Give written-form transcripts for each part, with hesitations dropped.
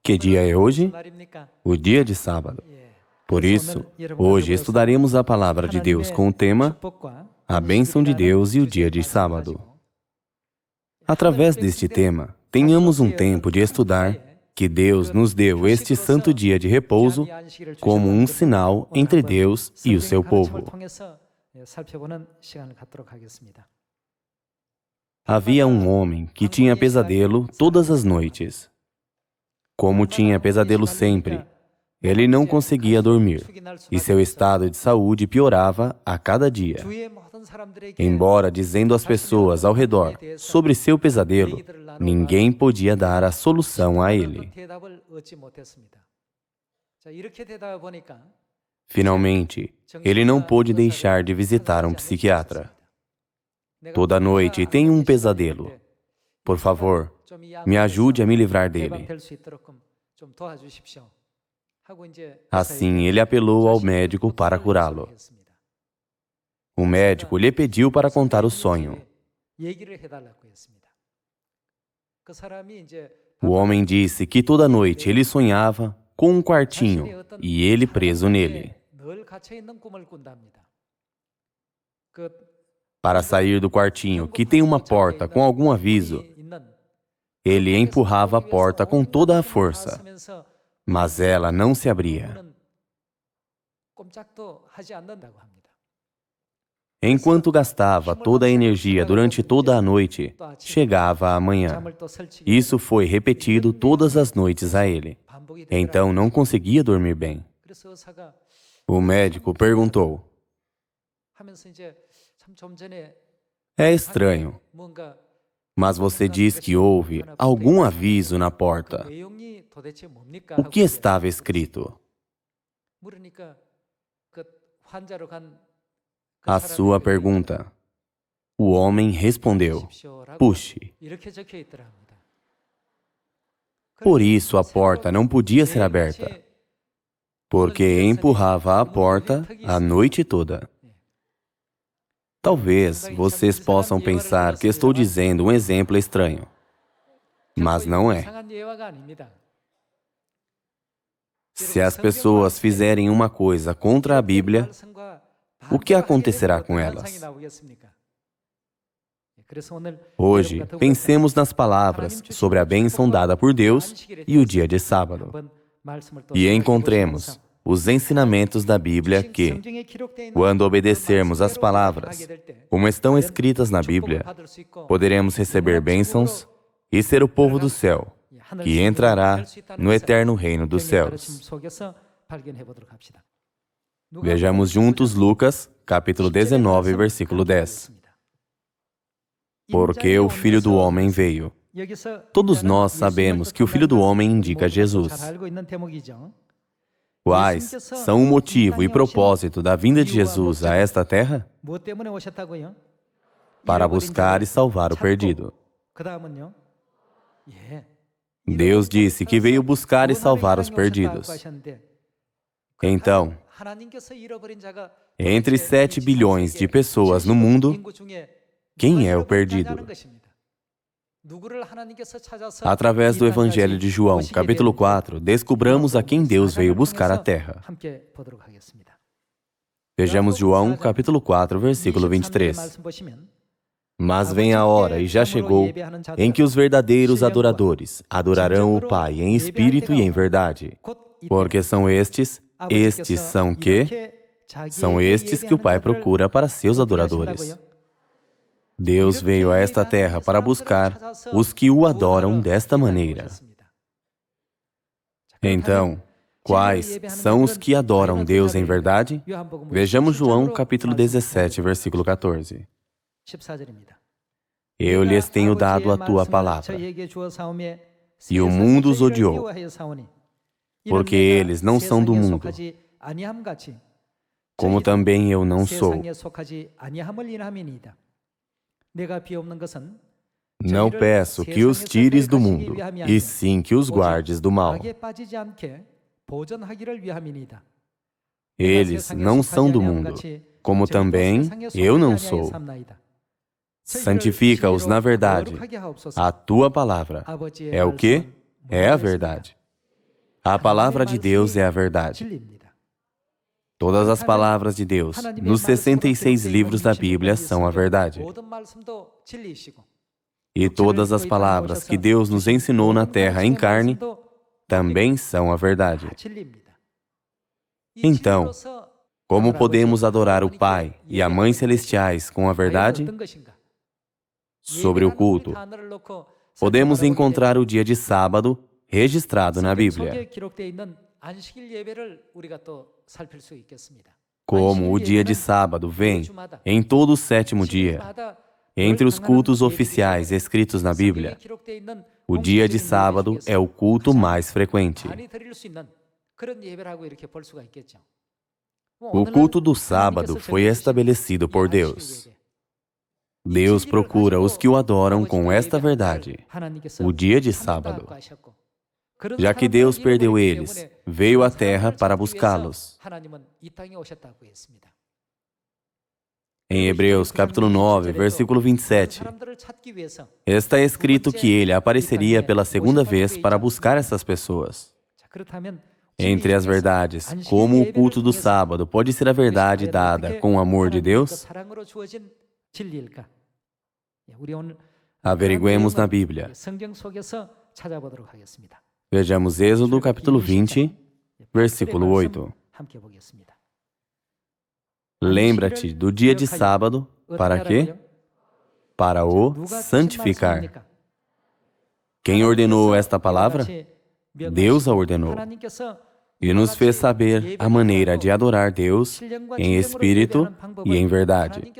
Que dia é hoje? O dia de sábado. Por isso, hoje estudaremos a palavra de Deus com o tema A bênção de Deus e o dia de sábado. Através deste tema, tenhamos um tempo de estudar que Deus nos deu este santo dia de repouso como um sinal entre Deus e o seu povo. Havia um homem que tinha pesadelo todas as noites. Como tinha pesadelo sempre, ele não conseguia dormir, e seu estado de saúde piorava a cada dia. Embora dizendo às pessoas ao redor sobre seu pesadelo, ninguém podia dar a solução a ele. Finalmente, ele não pôde deixar de visitar um psiquiatra. Toda noite tenho um pesadelo. Por favor, me ajude a me livrar dele. Assim, ele apelou ao médico para curá-lo. O médico lhe pediu para contar o sonho. O homem disse que toda noite ele sonhava com um quartinho e ele preso nele. Para sair do quartinho, que tem uma porta com algum aviso, ele empurrava a porta com toda a força, mas ela não se abria. Enquanto gastava toda a energia durante toda a noite, chegava a manhã. Isso foi repetido todas as noites a ele. Então não conseguia dormir bem. O médico perguntou: é estranho, mas você diz que houve algum aviso na porta. O que estava escrito? A sua pergunta. O homem respondeu: puxe. Por isso a porta não podia ser aberta, porque empurrava a porta a noite toda. Talvez vocês possam pensar que estou dizendo um exemplo estranho, mas não é. Se as pessoas fizerem uma coisa contra a Bíblia, o que acontecerá com elas? Hoje, pensemos nas palavras sobre a bênção dada por Deus e o dia de sábado. E encontremos os ensinamentos da Bíblia que, quando obedecermos às palavras, como estão escritas na Bíblia, poderemos receber bênçãos e ser o povo do céu, que entrará no eterno reino dos céus. Vejamos juntos Lucas, capítulo 19, versículo 10. Porque o Filho do Homem veio. Todos nós sabemos que o Filho do Homem indica Jesus. Quais são o motivo e propósito da vinda de Jesus a esta terra? Para buscar e salvar o perdido. Deus disse que veio buscar e salvar os perdidos. Então, entre 7 bilhões de pessoas no mundo, quem é o perdido? Através do Evangelho de João, capítulo 4, descobramos a quem Deus veio buscar à terra. Vejamos João, capítulo 4, versículo 23. Mas vem a hora, e já chegou, em que os verdadeiros adoradores adorarão o Pai em espírito e em verdade. Porque são estes são que? São estes que o Pai procura para seus adoradores. Deus veio a esta terra para buscar os que o adoram desta maneira. Então, quais são os que adoram Deus em verdade? Vejamos João capítulo 17, versículo 14. Eu lhes tenho dado a tua palavra, e o mundo os odiou, porque eles não são do mundo, como também eu não sou. Não peço que os tires do mundo, e sim que os guardes do mal. Eles não são do mundo, como também eu não sou. Santifica-os na verdade. A tua palavra é o quê? É a verdade. A palavra de Deus é a verdade. Todas as palavras de Deus, nos 66 livros da Bíblia, são a verdade. E todas as palavras que Deus nos ensinou na terra em carne, também são a verdade. Então, como podemos adorar o Pai e a Mãe Celestiais com a verdade? Sobre o culto, podemos encontrar o dia de sábado registrado na Bíblia, como o dia de sábado vem em todo o sétimo dia. Entre os cultos oficiais escritos na Bíblia, o dia de sábado é o culto mais frequente. O culto do sábado foi estabelecido por Deus. Deus procura os que o adoram com esta verdade, o dia de sábado. Já que Deus perdeu eles, veio à terra para buscá-los. Em Hebreus, capítulo 9, versículo 27, está escrito que ele apareceria pela segunda vez para buscar essas pessoas. Entre as verdades, como o culto do sábado pode ser a verdade dada com o amor de Deus? Averiguemos na Bíblia. Vejamos Êxodo, capítulo 20, versículo 8. Lembra-te do dia de sábado, para quê? Para o santificar. Quem ordenou esta palavra? Deus a ordenou. E nos fez saber a maneira de adorar Deus em espírito e em verdade.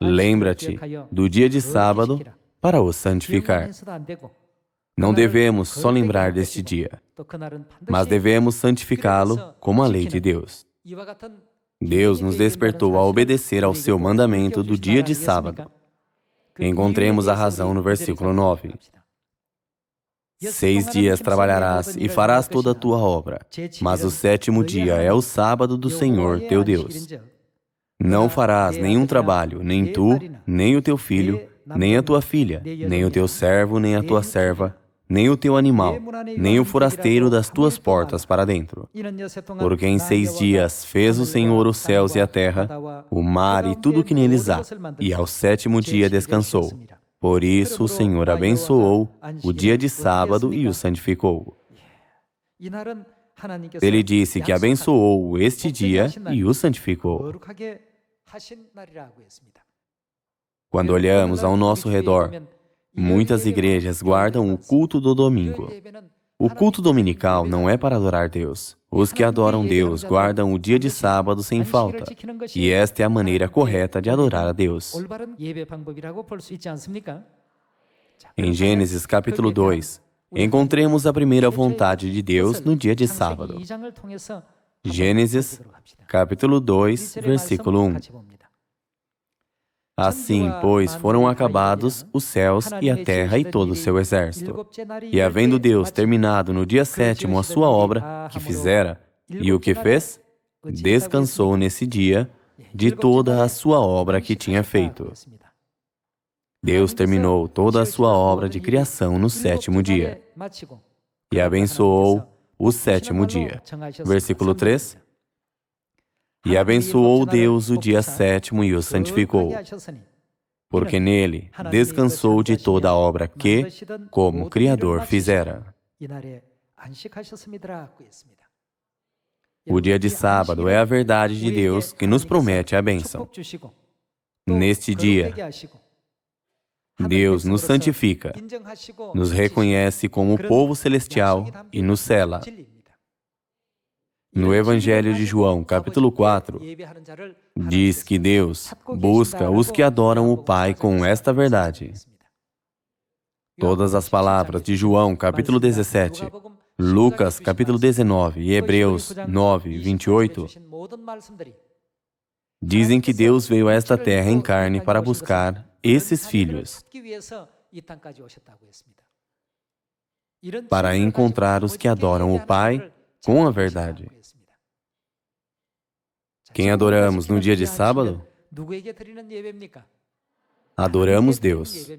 Lembra-te do dia de sábado para o santificar. Não devemos só lembrar deste dia, mas devemos santificá-lo como a lei de Deus. Deus nos despertou a obedecer ao seu mandamento do dia de sábado. Encontremos a razão no versículo 9. 6 dias trabalharás e farás toda a tua obra, mas o sétimo dia é o sábado do Senhor teu Deus. Não farás nenhum trabalho, nem tu, nem o teu filho, nem a tua filha, nem o teu servo, nem a tua serva, nem o teu animal, nem o forasteiro das tuas portas para dentro. Porque em 6 dias fez o Senhor os céus e a terra, o mar e tudo o que neles há, e ao sétimo dia descansou. Por isso o Senhor abençoou o dia de sábado e o santificou. Ele disse que abençoou este dia e o santificou. Quando olhamos ao nosso redor, muitas igrejas guardam o culto do domingo. O culto dominical não é para adorar Deus. Os que adoram Deus guardam o dia de sábado sem falta. E esta é a maneira correta de adorar a Deus. Em Gênesis capítulo 2, encontremos a primeira vontade de Deus no dia de sábado. Gênesis capítulo 2, versículo 1. Assim, pois, foram acabados os céus e a terra e todo o seu exército. E havendo Deus terminado no dia sétimo a sua obra que fizera, e o que fez? Descansou nesse dia de toda a sua obra que tinha feito. Deus terminou toda a sua obra de criação no sétimo dia e abençoou o sétimo dia. Versículo 3. E abençoou Deus o dia sétimo e o santificou, porque nele descansou de toda a obra que, como Criador, fizera. O dia de sábado é a verdade de Deus que nos promete a bênção. Neste dia, Deus nos santifica, nos reconhece como povo celestial e nos sela. No Evangelho de João, capítulo 4, diz que Deus busca os que adoram o Pai com esta verdade. Todas as palavras de João, capítulo 17, Lucas, capítulo 19 e Hebreus 9, 28, dizem que Deus veio a esta terra em carne para buscar esses filhos, para encontrar os que adoram o Pai com a verdade. Quem adoramos no dia de sábado? Adoramos Deus.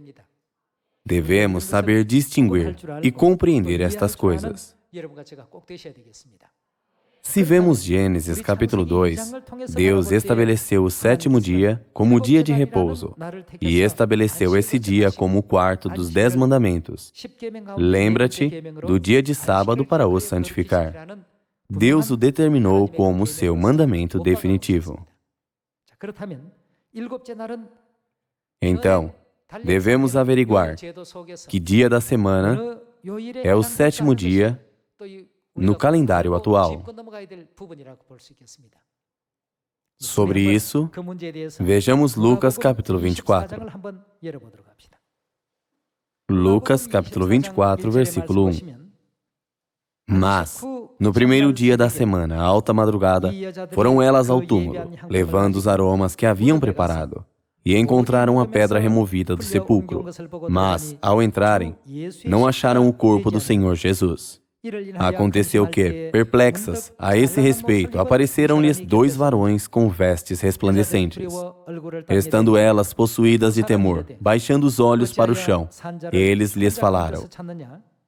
Devemos saber distinguir e compreender estas coisas. Se vemos Gênesis capítulo 2, Deus estabeleceu o sétimo dia como dia de repouso e estabeleceu esse dia como o quarto dos 10 mandamentos. Lembra-te do dia de sábado para o santificar. Deus o determinou como seu mandamento definitivo. Então, devemos averiguar que dia da semana é o sétimo dia no calendário atual. Sobre isso, vejamos Lucas capítulo 24. Lucas capítulo 24, versículo 1. Mas, no primeiro dia da semana, à alta madrugada, foram elas ao túmulo, levando os aromas que haviam preparado, e encontraram a pedra removida do sepulcro. Mas, ao entrarem, não acharam o corpo do Senhor Jesus. Aconteceu que, perplexas a esse respeito, apareceram-lhes 2 varões com vestes resplandecentes. Estando elas possuídas de temor, baixando os olhos para o chão, eles lhes falaram: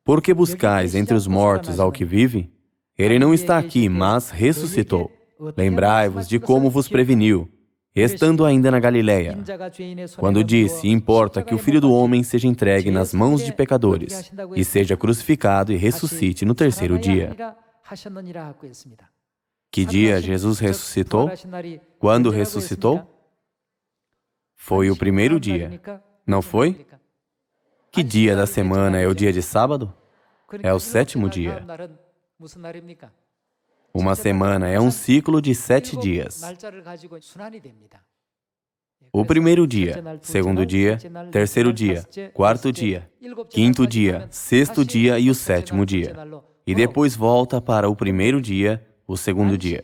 Por que buscais entre os mortos ao que vive? Ele não está aqui, mas ressuscitou. Lembrai-vos de como vos preveniu, estando ainda na Galileia, quando disse: Importa que o Filho do Homem seja entregue nas mãos de pecadores, e seja crucificado e ressuscite no terceiro dia. Que dia Jesus ressuscitou? Quando ressuscitou? Foi o primeiro dia, não foi? Que dia da semana é o dia de sábado? É o sétimo dia. Uma semana é um ciclo de 7 dias. O primeiro dia, segundo dia, terceiro dia, quarto dia, quinto dia, sexto dia e o sétimo dia. E depois volta para o primeiro dia, o segundo dia.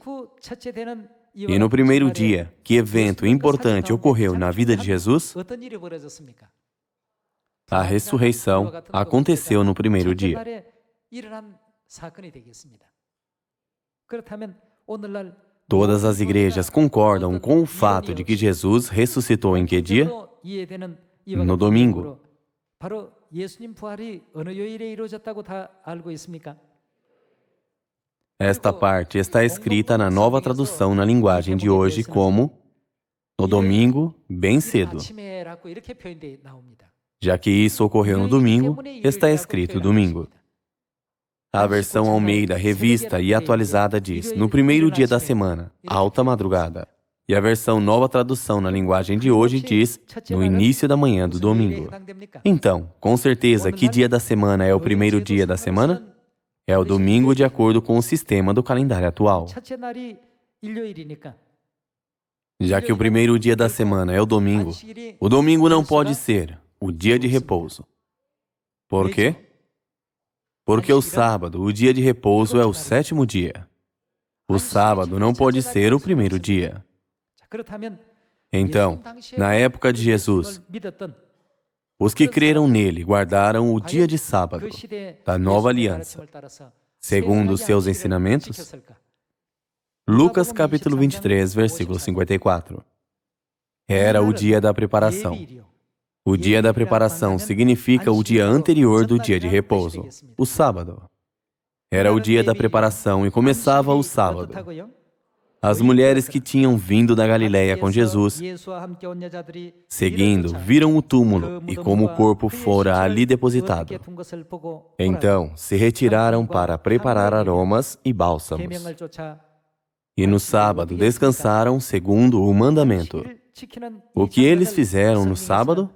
E no primeiro dia, que evento importante ocorreu na vida de Jesus? A ressurreição aconteceu no primeiro dia. Todas as igrejas concordam com o fato de que Jesus ressuscitou em que dia? No domingo. Esta parte está escrita na nova tradução na linguagem de hoje como no domingo, bem cedo. Já que isso ocorreu no domingo, está escrito domingo. A versão Almeida, revista e atualizada diz, no primeiro dia da semana, alta madrugada. E a versão Nova Tradução na linguagem de hoje diz, no início da manhã do domingo. Então, com certeza, que dia da semana é o primeiro dia da semana? É o domingo de acordo com o sistema do calendário atual. Já que o primeiro dia da semana é o domingo não pode ser o dia de repouso. Por quê? Porque o sábado, o dia de repouso, é o sétimo dia. O sábado não pode ser o primeiro dia. Então, na época de Jesus, os que creram nele guardaram o dia de sábado da nova aliança, segundo os seus ensinamentos. Lucas capítulo 23, versículo 54. Era o dia da preparação. O dia da preparação significa o dia anterior do dia de repouso, o sábado. Era o dia da preparação e começava o sábado. As mulheres que tinham vindo da Galileia com Jesus, seguindo, viram o túmulo e como o corpo fora ali depositado. Então, se retiraram para preparar aromas e bálsamos. E no sábado descansaram segundo o mandamento. O que eles fizeram no sábado?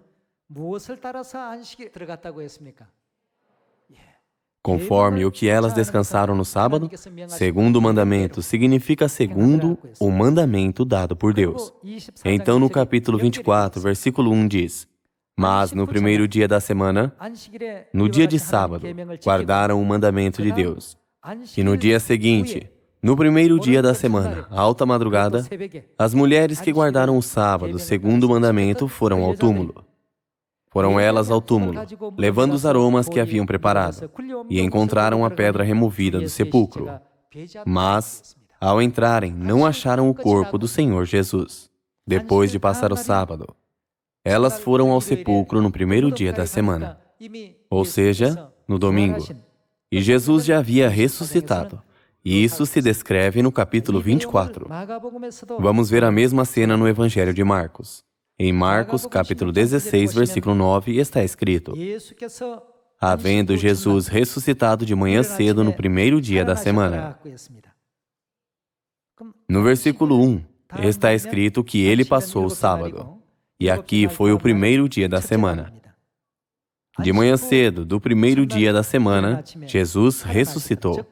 Conforme o que elas descansaram no sábado, segundo o mandamento, significa segundo o mandamento dado por Deus. Então, no capítulo 24, versículo 1 diz, mas no primeiro dia da semana, no dia de sábado, guardaram o mandamento de Deus. E no dia seguinte, no primeiro dia da semana, alta madrugada, as mulheres que guardaram o sábado, segundo o mandamento, foram ao túmulo. Foram elas ao túmulo, levando os aromas que haviam preparado, e encontraram a pedra removida do sepulcro. Mas, ao entrarem, não acharam o corpo do Senhor Jesus, depois de passar o sábado. Elas foram ao sepulcro no primeiro dia da semana, ou seja, no domingo. E Jesus já havia ressuscitado. E isso se descreve no capítulo 24. Vamos ver a mesma cena no Evangelho de Marcos. Em Marcos, capítulo 16, versículo 9, está escrito: havendo Jesus ressuscitado de manhã cedo no primeiro dia da semana. No versículo 1, está escrito que ele passou o sábado. E aqui foi o primeiro dia da semana. De manhã cedo, do primeiro dia da semana, Jesus ressuscitou.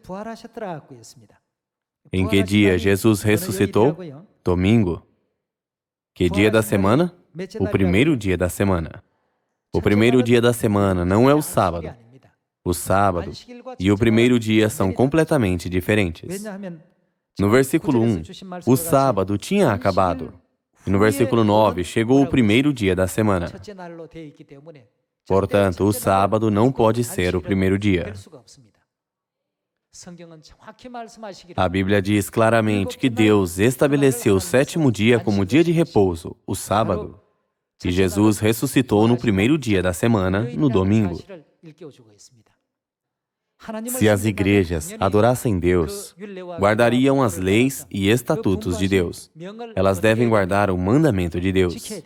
Em que dia Jesus ressuscitou? Domingo. Que dia da semana? O primeiro dia da semana. O primeiro dia da semana não é o sábado. O sábado e o primeiro dia são completamente diferentes. No versículo 1, o sábado tinha acabado. E no versículo 9, chegou o primeiro dia da semana. Portanto, o sábado não pode ser o primeiro dia. A Bíblia diz claramente que Deus estabeleceu o sétimo dia como dia de repouso, o sábado. E Jesus ressuscitou no primeiro dia da semana, no domingo. Se as igrejas adorassem Deus, guardariam as leis e estatutos de Deus. Elas devem guardar o mandamento de Deus.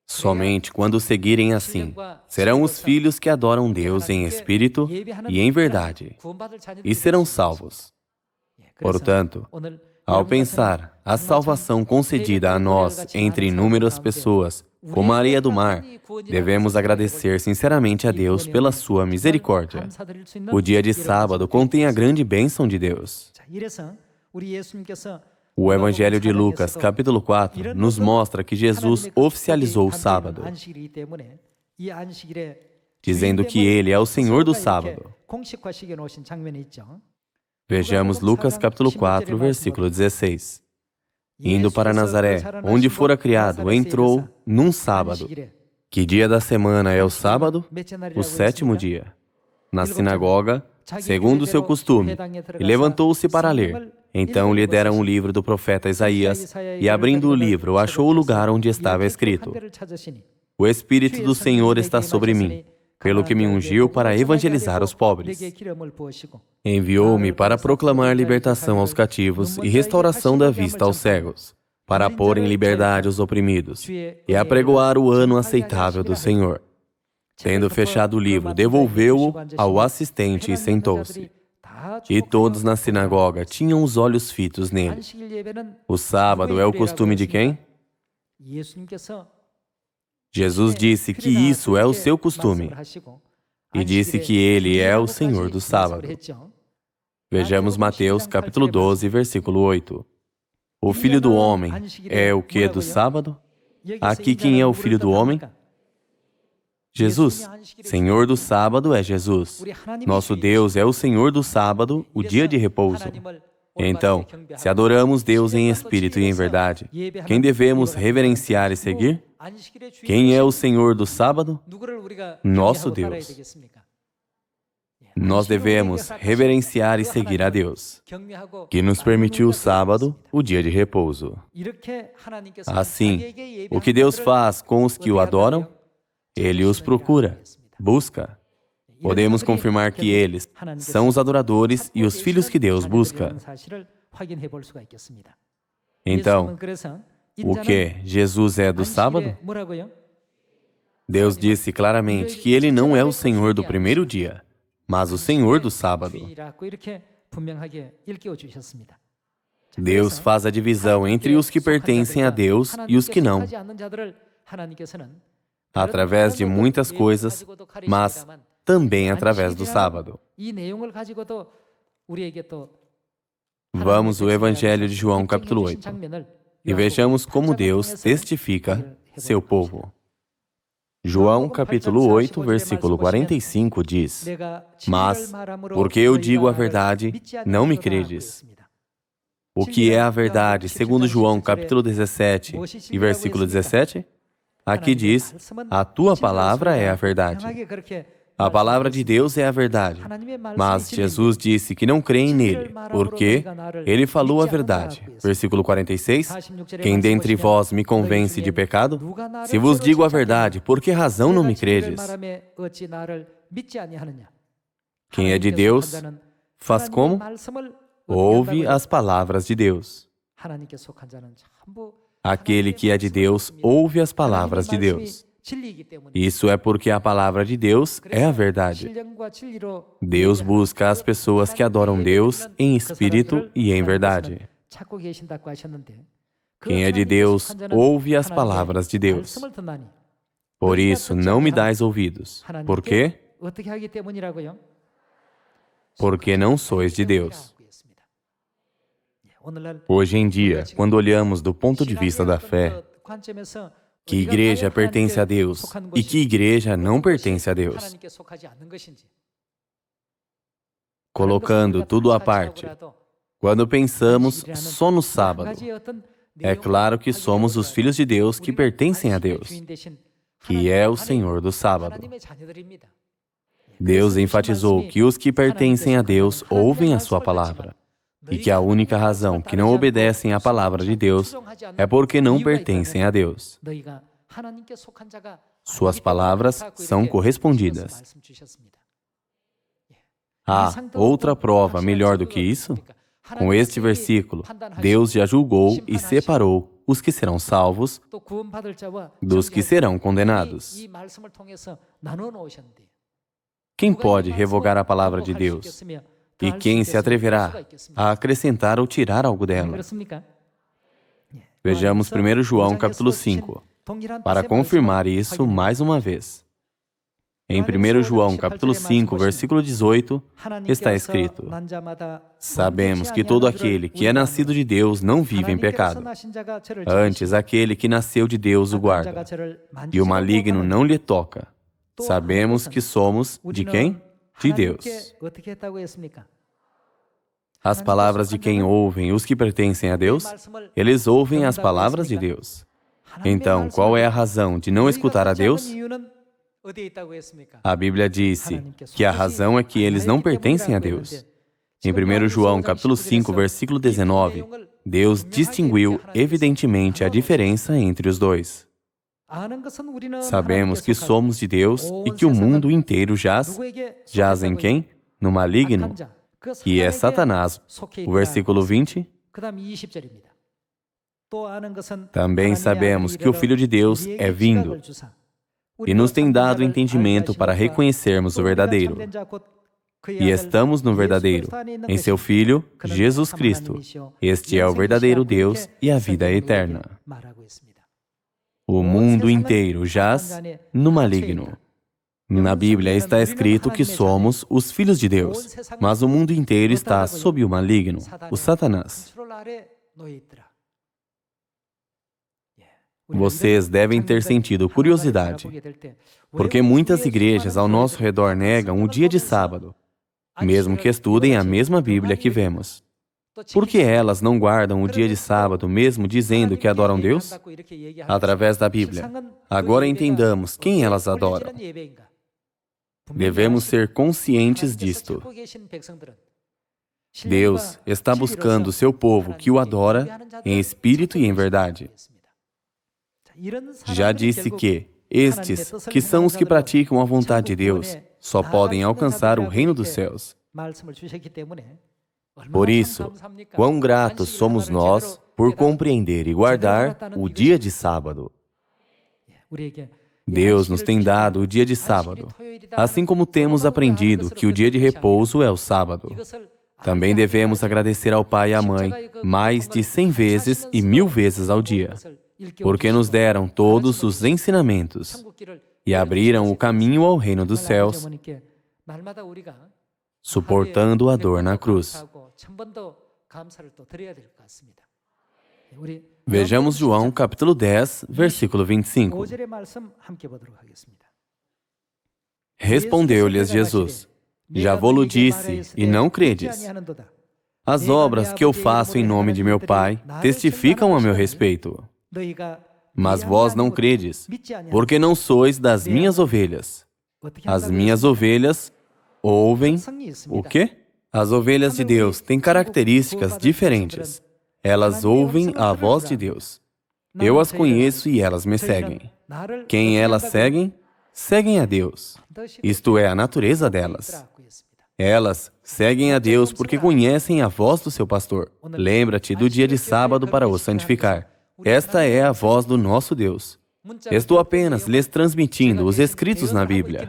Somente quando seguirem assim, serão os filhos que adoram Deus em espírito e em verdade, e serão salvos. Portanto, ao pensar a salvação concedida a nós entre inúmeras pessoas, como a areia do mar, devemos agradecer sinceramente a Deus pela sua misericórdia. O dia de sábado contém a grande bênção de Deus. O Evangelho de Lucas, capítulo 4, nos mostra que Jesus oficializou o sábado, dizendo que Ele é o Senhor do sábado. Vejamos Lucas, capítulo 4, versículo 16. Indo para Nazaré, onde fora criado, entrou num sábado. Que dia da semana é o sábado? O sétimo dia. Na sinagoga, segundo o seu costume, e levantou-se para ler. Então lhe deram um livro do profeta Isaías, e abrindo o livro, achou o lugar onde estava escrito: o Espírito do Senhor está sobre mim, pelo que me ungiu para evangelizar os pobres. Enviou-me para proclamar libertação aos cativos e restauração da vista aos cegos, para pôr em liberdade os oprimidos, e apregoar o ano aceitável do Senhor. Tendo fechado o livro, devolveu-o ao assistente e sentou-se. E todos na sinagoga tinham os olhos fitos nele. O sábado é o costume de quem? Jesus disse que isso é o seu costume, e disse que Ele é o Senhor do sábado. Vejamos Mateus, capítulo 12, versículo 8. O Filho do Homem é o que do sábado? Aqui quem é o Filho do Homem? Jesus. Senhor do sábado é Jesus. Nosso Deus é o Senhor do sábado, o dia de repouso. Então, se adoramos Deus em espírito e em verdade, quem devemos reverenciar e seguir? Quem é o Senhor do sábado? Nosso Deus. Nós devemos reverenciar e seguir a Deus, que nos permitiu o sábado, o dia de repouso. Assim, o que Deus faz com os que o adoram? Ele os procura, busca. Podemos confirmar que eles são os adoradores e os filhos que Deus busca. Então, o que? Jesus é do sábado? Deus disse claramente que Ele não é o Senhor do primeiro dia, mas o Senhor do sábado. Deus faz a divisão entre os que pertencem a Deus e os que não, através de muitas coisas, mas também através do sábado. Vamos ao Evangelho de João, capítulo 8, e vejamos como Deus testifica seu povo. João, capítulo 8, versículo 45 diz: mas, porque eu digo a verdade, não me credes. O que é a verdade, segundo João, capítulo 17 e versículo 17? Aqui diz: a tua palavra é a verdade. A palavra de Deus é a verdade. Mas Jesus disse que não creem nele, porque ele falou a verdade. Versículo 46. Quem dentre vós me convence de pecado? Se vos digo a verdade, por que razão não me credes? Quem é de Deus, faz como? Ouve as palavras de Deus. Aquele que é de Deus, ouve as palavras de Deus. Isso é porque a palavra de Deus é a verdade. Deus busca as pessoas que adoram Deus em espírito e em verdade. Quem é de Deus, ouve as palavras de Deus. Por isso, não me dais ouvidos. Por quê? Porque não sois de Deus. Hoje em dia, quando olhamos do ponto de vista da fé, que igreja pertence a Deus e que igreja não pertence a Deus, colocando tudo à parte, quando pensamos só no sábado, é claro que somos os filhos de Deus que pertencem a Deus, que é o Senhor do sábado. Deus enfatizou que os que pertencem a Deus ouvem a sua palavra, e que a única razão que não obedecem à palavra de Deus é porque não pertencem a Deus. Suas palavras são correspondidas. Há outra prova melhor do que isso? Com este versículo, Deus já julgou e separou os que serão salvos dos que serão condenados. Quem pode revogar a palavra de Deus? E quem se atreverá a acrescentar ou tirar algo dela? Vejamos 1 João capítulo 5, para confirmar isso mais uma vez. Em 1 João capítulo 5, versículo 18, está escrito: sabemos que todo aquele que é nascido de Deus não vive em pecado. Antes, aquele que nasceu de Deus o guarda, e o maligno não lhe toca. Sabemos que somos de quem? De Deus. As palavras de quem ouvem os que pertencem a Deus? Eles ouvem as palavras de Deus. Então, qual é a razão de não escutar a Deus? A Bíblia disse que a razão é que eles não pertencem a Deus. Em 1 João capítulo 5, versículo 19, Deus distinguiu evidentemente a diferença entre os dois. Sabemos que somos de Deus e que o mundo inteiro jaz em quem? No maligno, que é Satanás. O versículo 20. Também sabemos que o Filho de Deus é vindo e nos tem dado entendimento para reconhecermos o verdadeiro. E estamos no verdadeiro, em seu Filho, Jesus Cristo. Este é o verdadeiro Deus e a vida eterna. O mundo inteiro jaz no maligno. Na Bíblia está escrito que somos os filhos de Deus, mas o mundo inteiro está sob o maligno, o Satanás. Vocês devem ter sentido curiosidade, porque muitas igrejas ao nosso redor negam o dia de sábado, mesmo que estudem a mesma Bíblia que vemos. Por que elas não guardam o dia de sábado, mesmo dizendo que adoram Deus? Através da Bíblia. Agora entendamos quem elas adoram. Devemos ser conscientes disto. Deus está buscando o seu povo que o adora em espírito e em verdade. Já disse que estes, que são os que praticam a vontade de Deus, só podem alcançar o reino dos céus. Por isso, quão gratos somos nós por compreender e guardar o dia de sábado. Deus nos tem dado o dia de sábado, assim como temos aprendido que o dia de repouso é o sábado. Também devemos agradecer ao pai e à mãe mais de 100 vezes e 1000 vezes ao dia, porque nos deram todos os ensinamentos e abriram o caminho ao reino dos céus, suportando a dor na cruz. Vejamos João capítulo 10, versículo 25. Respondeu-lhes Jesus: já vô-lo disse, e não credes. As obras que eu faço em nome de meu Pai testificam a meu respeito. Mas vós não credes, porque não sois das minhas ovelhas. As minhas ovelhas ouvem o quê? As ovelhas de Deus têm características diferentes. Elas ouvem a voz de Deus. Eu as conheço e elas me seguem. Quem elas seguem? Seguem a Deus. Isto é a natureza delas. Elas seguem a Deus porque conhecem a voz do seu pastor. Lembra-te do dia de sábado para o santificar. Esta é a voz do nosso Deus. Estou apenas lhes transmitindo os escritos na Bíblia.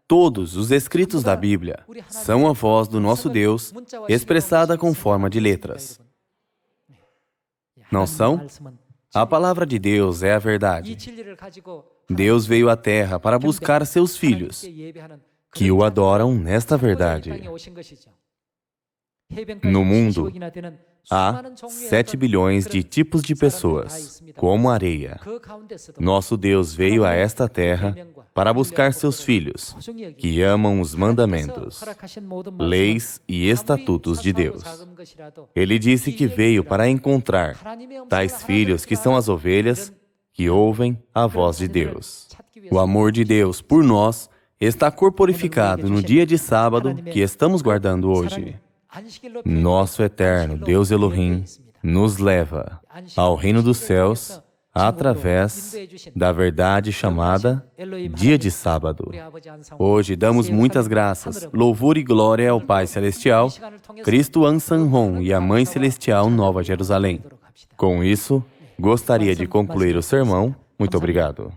Todos os escritos da Bíblia são a voz do nosso Deus, expressada com forma de letras. Não são? A palavra de Deus é a verdade. Deus veio à Terra para buscar seus filhos, que o adoram nesta verdade. No mundo, há 7 bilhões de tipos de pessoas, como areia. Nosso Deus veio a esta terra para buscar seus filhos, que amam os mandamentos, leis e estatutos de Deus. Ele disse que veio para encontrar tais filhos que são as ovelhas que ouvem a voz de Deus. O amor de Deus por nós está corporificado no dia de sábado que estamos guardando hoje. Nosso eterno Deus Elohim nos leva ao reino dos céus através da verdade chamada dia de sábado. Hoje damos muitas graças, louvor e glória ao Pai Celestial, Cristo Ansanron e a Mãe Celestial Nova Jerusalém. Com isso, gostaria de concluir o sermão. Muito obrigado.